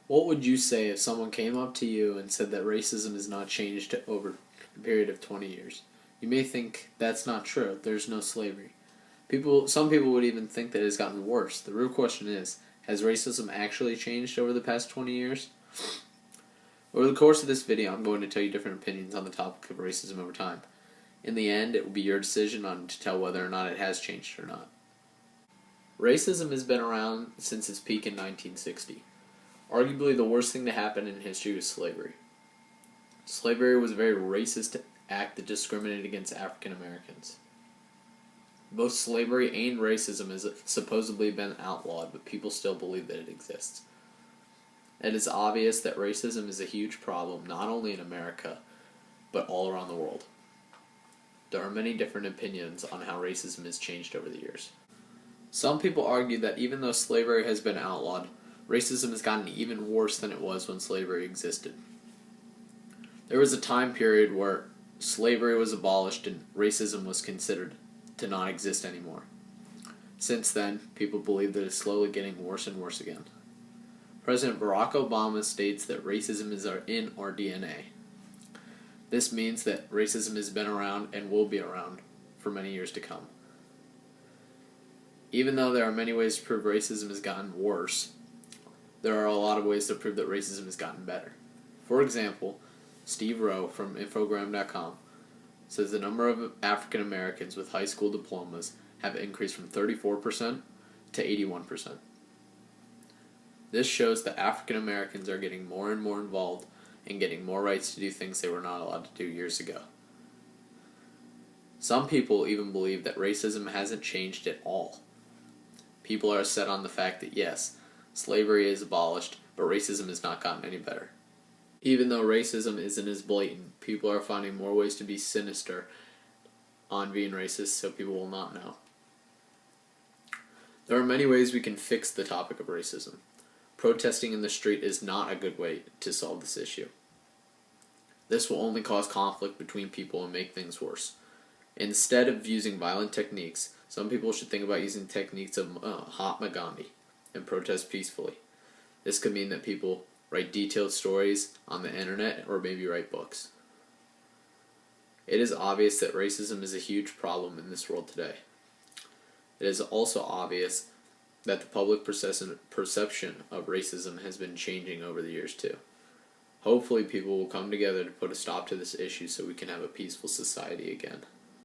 What would you say if someone came up to you and said that racism has not changed over a period of 20 years? You may think that's not true. There's no slavery. Some people would even think that it's gotten worse. The real question is, has racism actually changed over the past 20 years? Over the course of this video, I'm going to tell you different opinions on the topic of racism over time. In the end, it will be your decision to tell whether or not it has changed or not. Racism has been around since its peak in 1960. Arguably, the worst thing to happen in history was slavery. Slavery was a very racist act that discriminated against African Americans. Both slavery and racism has supposedly been outlawed, but people still believe that it exists. It is obvious that racism is a huge problem not only in America, but all around the world. There are many different opinions on how racism has changed over the years. Some people argue that even though slavery has been outlawed, racism has gotten even worse than it was when slavery existed. There was a time period where slavery was abolished and racism was considered to not exist anymore. Since then, people believe that it's slowly getting worse and worse again. President Barack Obama states that racism is in our DNA. This means that racism has been around and will be around for many years to come. Even though there are many ways to prove racism has gotten worse, there are a lot of ways to prove that racism has gotten better. For example, Steve Rowe from Infogram.com says the number of African Americans with high school diplomas have increased from 34% to 81%. This shows that African Americans are getting more and more involved and getting more rights to do things they were not allowed to do years ago. Some people even believe that racism hasn't changed at all. People are set on the fact that yes, slavery is abolished, but racism has not gotten any better. Even though racism isn't as blatant, people are finding more ways to be sinister on being racist so people will not know. There are many ways we can fix the topic of racism. Protesting in the street is not a good way to solve this issue. This will only cause conflict between people and make things worse. Instead of using violent techniques, some people should think about using techniques of Mahatma Gandhi and protest peacefully. This could mean that people write detailed stories on the internet or maybe write books. It is obvious that racism is a huge problem in this world today. It is also obvious that the public perception of racism has been changing over the years too. Hopefully people will come together to put a stop to this issue so we can have a peaceful society again.